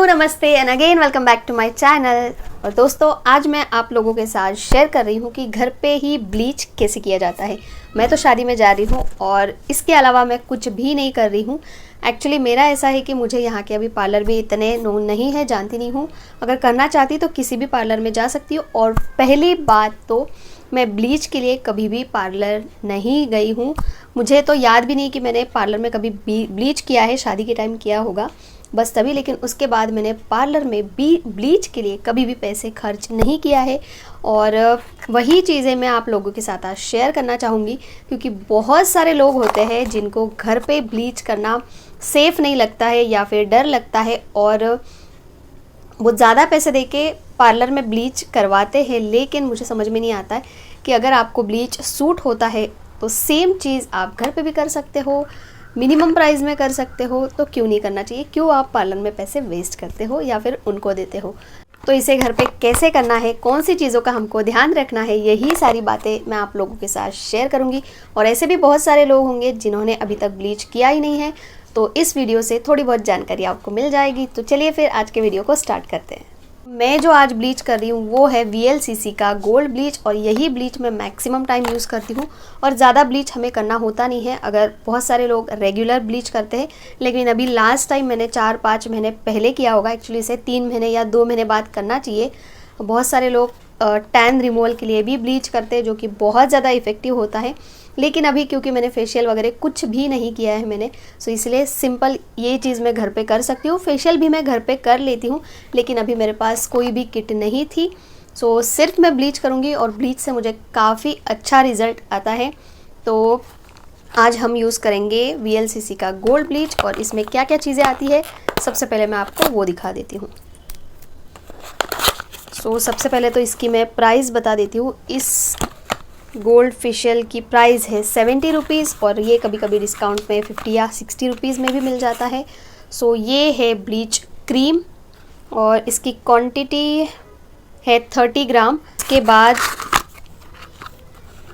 नमस्ते and again welcome back to my channel. और दोस्तों आज मैं आप लोगों के साथ शेयर कर रही हूँ कि घर पे ही ब्लीच कैसे किया जाता है। मैं तो शादी में जा रही हूँ और इसके अलावा मैं कुछ भी नहीं कर रही हूँ। एक्चुअली मेरा ऐसा है कि मुझे यहाँ के अभी पार्लर भी इतने नोन नहीं है, जानती नहीं हूँ। अगर करना चाहती तो किसी भी पार्लर में जा सकती हूँ। और पहली बात तो मैं ब्लीच के लिए कभी भी पार्लर नहीं गई हूँ। मुझे तो याद भी नहीं कि मैंने पार्लर में कभी ब्लीच किया है। शादी के टाइम किया होगा बस तभी, लेकिन उसके बाद मैंने पार्लर में भी ब्लीच के लिए कभी भी पैसे खर्च नहीं किया है। और वही चीज़ें मैं आप लोगों के साथ आज शेयर करना चाहूँगी, क्योंकि बहुत सारे लोग होते हैं जिनको घर पे ब्लीच करना सेफ़ नहीं लगता है या फिर डर लगता है और वो ज़्यादा पैसे देके पार्लर में ब्लीच करवाते हैं। लेकिन मुझे समझ में नहीं आता है कि अगर आपको ब्लीच सूट होता है तो सेम चीज़ आप घर पे भी कर सकते हो, मिनिमम प्राइस में कर सकते हो, तो क्यों नहीं करना चाहिए। क्यों आप पार्लर में पैसे वेस्ट करते हो या फिर उनको देते हो। तो इसे घर पे कैसे करना है, कौन सी चीज़ों का हमको ध्यान रखना है, यही सारी बातें मैं आप लोगों के साथ शेयर करूंगी। और ऐसे भी बहुत सारे लोग होंगे जिन्होंने अभी तक ब्लीच किया ही नहीं है, तो इस वीडियो से थोड़ी बहुत जानकारी आपको मिल जाएगी। तो चलिए फिर आज के वीडियो को स्टार्ट करते हैं। मैं जो आज ब्लीच कर रही हूँ वो है VLCC का गोल्ड ब्लीच, और यही ब्लीच मैं मैक्सिमम टाइम यूज़ करती हूँ। और ज़्यादा ब्लीच हमें करना होता नहीं है। अगर बहुत सारे लोग रेगुलर ब्लीच करते हैं, लेकिन अभी लास्ट टाइम मैंने 4-5 महीने पहले किया होगा। एक्चुअली इसे 3 महीने या 2 महीने बाद करना चाहिए। बहुत सारे लोग टैन रिमूवल के लिए भी ब्लीच करते हैं, जो कि बहुत ज़्यादा इफ़ेक्टिव होता है। लेकिन अभी क्योंकि मैंने फेशियल वगैरह कुछ भी नहीं किया है मैंने, सो इसलिए सिंपल ये चीज़ मैं घर पे कर सकती हूँ। फेशियल भी मैं घर पे कर लेती हूँ, लेकिन अभी मेरे पास कोई भी किट नहीं थी। सो सिर्फ मैं ब्लीच करूँगी और ब्लीच से मुझे काफ़ी अच्छा रिज़ल्ट आता है। तो आज हम यूज़ करेंगे VLCC का गोल्ड ब्लीच। और इसमें क्या क्या चीज़ें आती है सबसे पहले मैं आपको वो दिखा देती हूँ। सो सबसे पहले तो इसकी मैं प्राइस बता देती हूँ। इस गोल्ड फेशियल की प्राइस है 70 रुपीज़, और ये कभी कभी डिस्काउंट में 50 या 60 रुपीज़ में भी मिल जाता है। सो ये है ब्लीच क्रीम और इसकी क्वांटिटी है 30 ग्राम। इसके बाद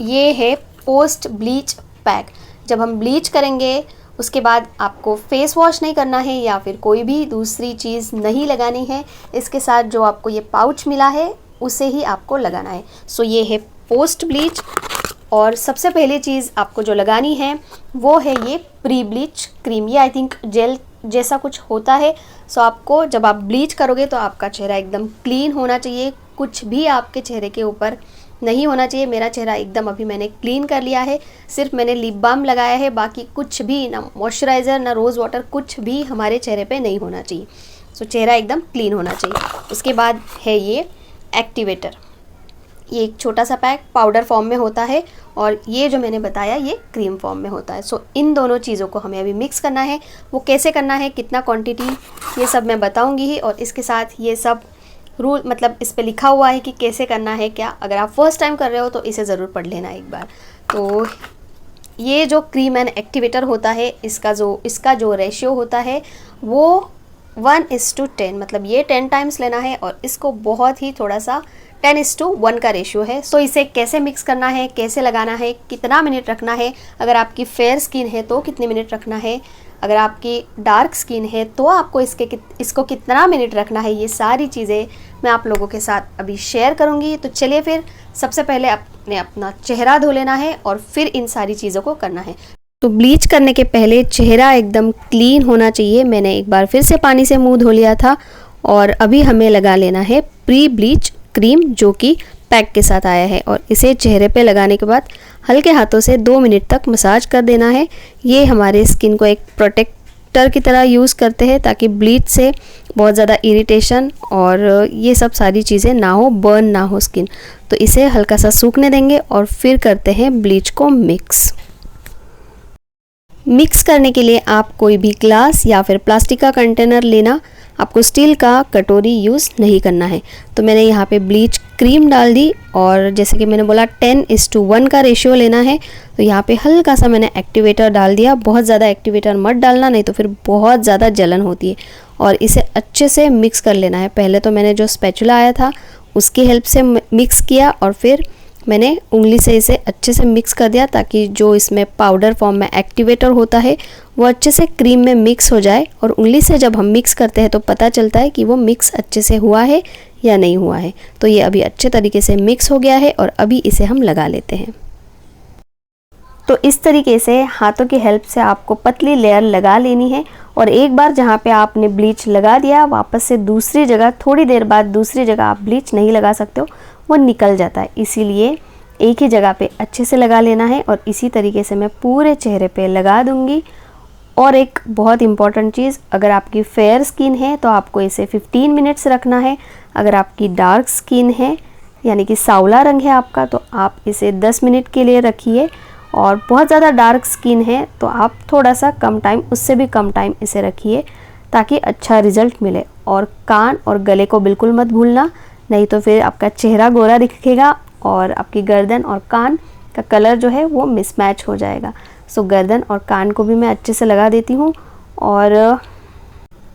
ये है पोस्ट ब्लीच पैक। जब हम ब्लीच करेंगे उसके बाद आपको फेस वॉश नहीं करना है या फिर कोई भी दूसरी चीज़ नहीं लगानी है। इसके साथ जो आपको ये पाउच मिला है उसे ही आपको लगाना है। सो ये है पोस्ट ब्लीच। और सबसे पहली चीज़ आपको जो लगानी है वो है ये प्री ब्लीच क्रीम। ये आई थिंक जेल जैसा कुछ होता है। सो आपको जब आप ब्लीच करोगे तो आपका चेहरा एकदम क्लीन होना चाहिए, कुछ भी आपके चेहरे के ऊपर नहीं होना चाहिए। मेरा चेहरा एकदम अभी मैंने क्लीन कर लिया है। सिर्फ मैंने लिप बाम लगाया है, बाकी कुछ भी ना मॉइस्चराइज़र ना रोज़ वाटर, कुछ भी हमारे चेहरे पे नहीं होना चाहिए। सो चेहरा एकदम क्लीन होना चाहिए। उसके बाद है ये एक्टिवेटर। ये एक छोटा सा पैक पाउडर फॉर्म में होता है और ये जो मैंने बताया ये क्रीम फॉर्म में होता है। सो इन दोनों चीज़ों को हमें अभी मिक्स करना है। वो कैसे करना है, कितना क्वांटिटी, ये सब मैं बताऊंगी ही। और इसके साथ ये सब रूल मतलब इस पे लिखा हुआ है कि कैसे करना है क्या। अगर आप फर्स्ट टाइम कर रहे हो तो इसे ज़रूर पढ़ लेना एक बार। तो ये जो क्रीम एंड एक्टिवेटर होता है, इसका जो रेशियो होता है वो 1:10, मतलब ये 10 टाइम्स लेना है। और इसको बहुत ही थोड़ा सा 10:1 का रेशियो है। सो इसे कैसे मिक्स करना है, कैसे लगाना है, कितना मिनट रखना है, अगर आपकी फेयर स्किन है तो कितने मिनट रखना है, अगर आपकी डार्क स्किन है तो आपको इसको कितना मिनट रखना है, ये सारी चीज़ें मैं आप लोगों के साथ अभी शेयर करूँगी। तो चलिए फिर सबसे पहले अपना चेहरा धो लेना है और फिर इन सारी चीज़ों को करना है। तो ब्लीच करने के पहले चेहरा एकदम क्लीन होना चाहिए। मैंने एक बार फिर से पानी से मुंह धो लिया था। और अभी हमें लगा लेना है प्री ब्लीच क्रीम, जो कि पैक के साथ आया है। और इसे चेहरे पे लगाने के बाद हल्के हाथों से 2 मिनट तक मसाज कर देना है। ये हमारे स्किन को एक प्रोटेक्टर की तरह यूज़ करते हैं ताकि ब्लीच से बहुत ज़्यादा इरिटेशन और ये सब सारी चीज़ें ना हो, बर्न ना हो स्किन। तो इसे हल्का सा सूखने देंगे और फिर करते हैं ब्लीच को मिक्स करने के लिए आप कोई भी ग्लास या फिर प्लास्टिक का कंटेनर लेना। आपको स्टील का कटोरी यूज़ नहीं करना है। तो मैंने यहाँ पे ब्लीच क्रीम डाल दी और जैसे कि मैंने बोला 10:1 का रेशियो लेना है। तो यहाँ पे हल्का सा मैंने एक्टिवेटर डाल दिया। बहुत ज़्यादा एक्टिवेटर मत डालना, नहीं तो फिर बहुत ज़्यादा जलन होती है। और इसे अच्छे से मिक्स कर लेना है। पहले तो मैंने जो स्पैचुला आया था उसकी हेल्प से मिक्स किया और फिर मैंने उंगली से इसे अच्छे से मिक्स कर दिया ताकि जो इसमें पाउडर फॉर्म में एक्टिवेटर होता है वो अच्छे से क्रीम में मिक्स हो जाए। और उंगली से जब हम मिक्स करते हैं तो पता चलता है कि वो मिक्स अच्छे से हुआ है या नहीं हुआ है। तो ये अभी अच्छे तरीके से मिक्स हो गया है और अभी इसे हम लगा लेते हैं। तो इस तरीके से हाथों की हेल्प से आपको पतली लेयर लगा लेनी है। और एक बार जहाँ पे आपने ब्लीच लगा दिया, वापस से दूसरी जगह थोड़ी देर बाद दूसरी जगह आप ब्लीच नहीं लगा सकते हो, वो निकल जाता है। इसीलिए एक ही जगह पे अच्छे से लगा लेना है। और इसी तरीके से मैं पूरे चेहरे पे लगा दूंगी। और एक बहुत इम्पॉर्टेंट चीज़, अगर आपकी फेयर स्किन है तो आपको इसे 15 मिनट्स रखना है। अगर आपकी डार्क स्किन है यानी कि सांवला रंग है आपका, तो आप इसे 10 मिनट के लिए रखिए। और बहुत ज़्यादा डार्क स्किन है तो आप थोड़ा सा कम टाइम, उससे भी कम टाइम इसे रखिए ताकि अच्छा रिजल्ट मिले। और कान और गले को बिल्कुल मत भूलना, नहीं तो फिर आपका चेहरा गोरा दिखेगा और आपकी गर्दन और कान का कलर जो है वो मिसमैच हो जाएगा। सो गर्दन और कान को भी मैं अच्छे से लगा देती हूँ। और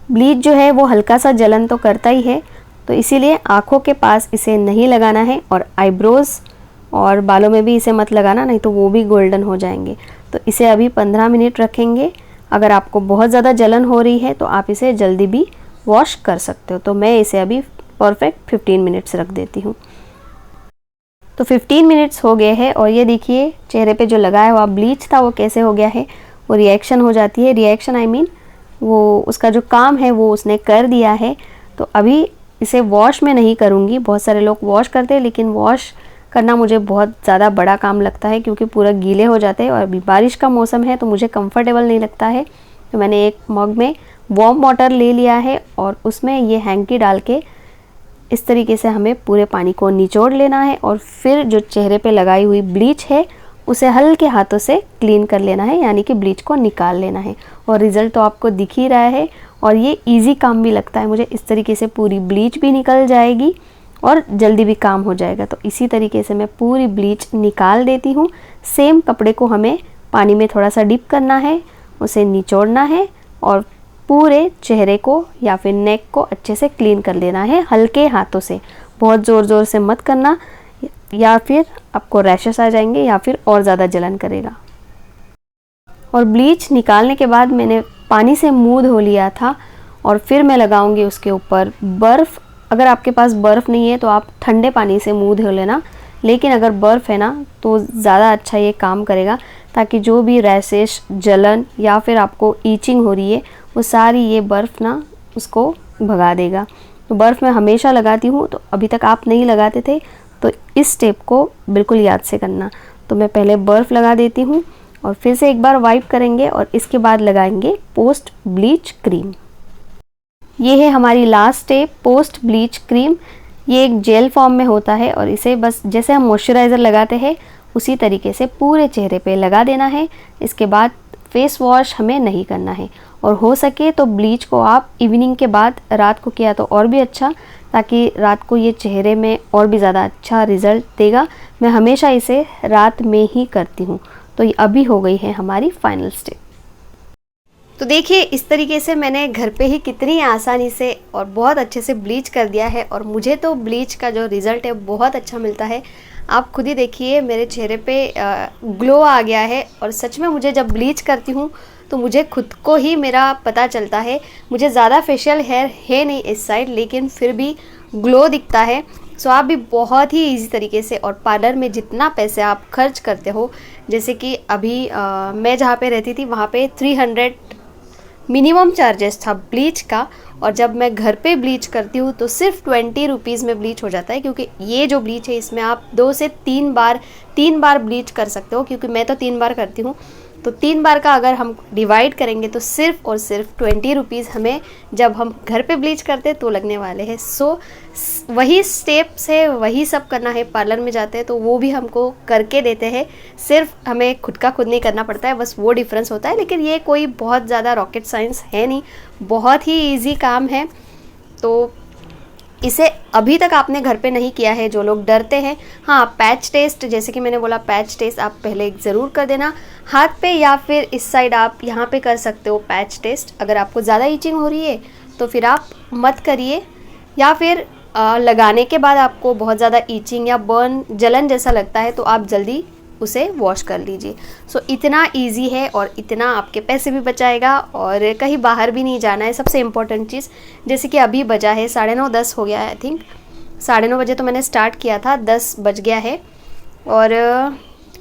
ब्लीच जो है वो हल्का सा जलन तो करता ही है, तो इसीलिए आँखों के पास इसे नहीं लगाना है। और आईब्रोज़ और बालों में भी इसे मत लगाना, नहीं तो वो भी गोल्डन हो जाएंगे। तो इसे अभी 15 मिनट रखेंगे। अगर आपको बहुत ज़्यादा जलन हो रही है तो आप इसे जल्दी भी वॉश कर सकते हो। तो मैं इसे अभी परफेक्ट 15 मिनट्स रख देती हूँ। तो 15 मिनट्स हो गए हैं और ये देखिए चेहरे पे जो लगाया हुआ ब्लीच था वो कैसे हो गया है। वो रिएक्शन हो जाती है, रिएक्शन आई मीन वो उसका जो काम है वो उसने कर दिया है। तो अभी इसे वॉश में नहीं करूँगी। बहुत सारे लोग वॉश करते हैं, लेकिन वॉश करना मुझे बहुत ज़्यादा बड़ा काम लगता है क्योंकि पूरा गीले हो जाते हैं। और अभी बारिश का मौसम है तो मुझे कंफर्टेबल नहीं लगता है। तो मैंने एक मग में वार्म वाटर ले लिया है और उसमें ये हैंकी डाल के इस तरीके से हमें पूरे पानी को निचोड़ लेना है। और फिर जो चेहरे पे लगाई हुई ब्लीच है उसे हल्के हाथों से क्लीन कर लेना है, यानी कि ब्लीच को निकाल लेना है। और रिज़ल्ट तो आपको दिख ही रहा है और ये इजी काम भी लगता है मुझे। इस तरीके से पूरी ब्लीच भी निकल जाएगी और जल्दी भी काम हो जाएगा। तो इसी तरीके से मैं पूरी ब्लीच निकाल देती हूँ। सेम कपड़े को हमें पानी में थोड़ा सा डिप करना है, उसे निचोड़ना है और पूरे चेहरे को या फिर नेक को अच्छे से क्लीन कर लेना है हल्के हाथों से। बहुत ज़ोर ज़ोर से मत करना या फिर आपको रैशेस आ जाएंगे या फिर और ज़्यादा जलन करेगा। और ब्लीच निकालने के बाद मैंने पानी से मुंह धो लिया था और फिर मैं लगाऊंगी उसके ऊपर बर्फ़। अगर आपके पास बर्फ़ नहीं है तो आप ठंडे पानी से मुंह धो लेना, लेकिन अगर बर्फ़ है ना तो ज़्यादा अच्छा ये काम करेगा, ताकि जो भी रैशेस, जलन या फिर आपको ईचिंग हो रही है वो सारी ये बर्फ़ ना उसको भगा देगा। तो बर्फ़ मैं हमेशा लगाती हूँ, तो अभी तक आप नहीं लगाते थे तो इस स्टेप को बिल्कुल याद से करना। तो मैं पहले बर्फ़ लगा देती हूँ और फिर से एक बार वाइप करेंगे और इसके बाद लगाएंगे पोस्ट ब्लीच क्रीम। ये है हमारी last step, post bleach cream. ये एक जेल फॉर्म में होता है और इसे बस जैसे हम मॉइस्चराइज़र लगाते हैं उसी तरीके से पूरे चेहरे पे लगा देना है। इसके बाद फेस वॉश हमें नहीं करना है। और हो सके तो ब्लीच को आप इवनिंग के बाद रात को किया तो और भी अच्छा, ताकि रात को ये चेहरे में और भी ज़्यादा अच्छा रिज़ल्ट देगा। मैं हमेशा इसे रात में ही करती हूँ। तो ये अभी हो गई है हमारी फाइनल स्टेप। तो देखिए इस तरीके से मैंने घर पे ही कितनी आसानी से और बहुत अच्छे से ब्लीच कर दिया है और मुझे तो ब्लीच का जो रिज़ल्ट है बहुत अच्छा मिलता है। आप खुद ही देखिए मेरे चेहरे पे ग्लो आ गया है। और सच में मुझे जब ब्लीच करती हूँ तो मुझे खुद को ही मेरा पता चलता है। मुझे ज़्यादा फेशियल हेयर है नहीं इस साइड, लेकिन फिर भी ग्लो दिखता है। सो आप भी बहुत ही इजी तरीके से, और पार्लर में जितना पैसे आप खर्च करते हो, जैसे कि अभी मैं जहाँ पे रहती थी वहाँ पे 300 मिनिमम चार्जेस था ब्लीच का, और जब मैं घर पे ब्लीच करती हूँ तो सिर्फ 20 रुपीज़ में ब्लीच हो जाता है। क्योंकि ये जो ब्लीच है इसमें आप 2 से 3 बार ब्लीच कर सकते हो, क्योंकि मैं तो 3 बार करती हूँ। तो 3 बार का अगर हम डिवाइड करेंगे तो सिर्फ और सिर्फ 20 रुपीज़ हमें जब हम घर पे ब्लीच करते तो लगने वाले हैं। सो वही स्टेप्स है, वही सब करना है। पार्लर में जाते हैं तो वो भी हमको करके देते हैं, सिर्फ हमें खुद का खुद नहीं करना पड़ता है, बस वो डिफरेंस होता है। लेकिन ये कोई बहुत ज़्यादा रॉकेट साइंस है नहीं, बहुत ही ईजी काम है। तो इसे अभी तक आपने घर पे नहीं किया है, जो लोग डरते हैं, हाँ पैच टेस्ट, जैसे कि मैंने बोला पैच टेस्ट आप पहले ज़रूर कर देना हाथ पे, या फिर इस साइड आप यहाँ पे कर सकते हो पैच टेस्ट। अगर आपको ज़्यादा ईचिंग हो रही है तो फिर आप मत करिए, या फिर लगाने के बाद आपको बहुत ज़्यादा ईचिंग या बर्न जलन जैसा लगता है तो आप जल्दी उसे वॉश कर लीजिए। सो इतना इजी है और इतना आपके पैसे भी बचाएगा और कहीं बाहर भी नहीं जाना है। सबसे इम्पोर्टेंट चीज़, जैसे कि अभी बजा है 9:30 10 हो गया है, आई थिंक 9:30 बजे तो मैंने स्टार्ट किया था, 10 बज गया है। और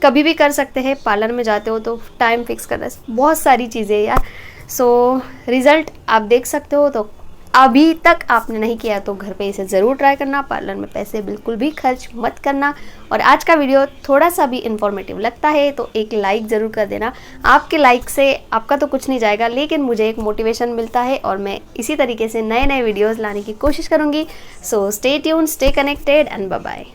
कभी भी कर सकते हैं, पार्लर में जाते हो तो टाइम फिक्स करना, बहुत सारी चीज़ें यार। सो रिज़ल्ट आप देख सकते हो। तो अभी तक आपने नहीं किया तो घर पे इसे ज़रूर ट्राई करना, पार्लर में पैसे बिल्कुल भी खर्च मत करना। और आज का वीडियो थोड़ा सा भी इन्फॉर्मेटिव लगता है तो एक लाइक ज़रूर कर देना। आपके लाइक से आपका तो कुछ नहीं जाएगा, लेकिन मुझे एक मोटिवेशन मिलता है और मैं इसी तरीके से नए नए वीडियोज़ लाने की कोशिश करूँगी। So stay tuned, stay connected and bye bye.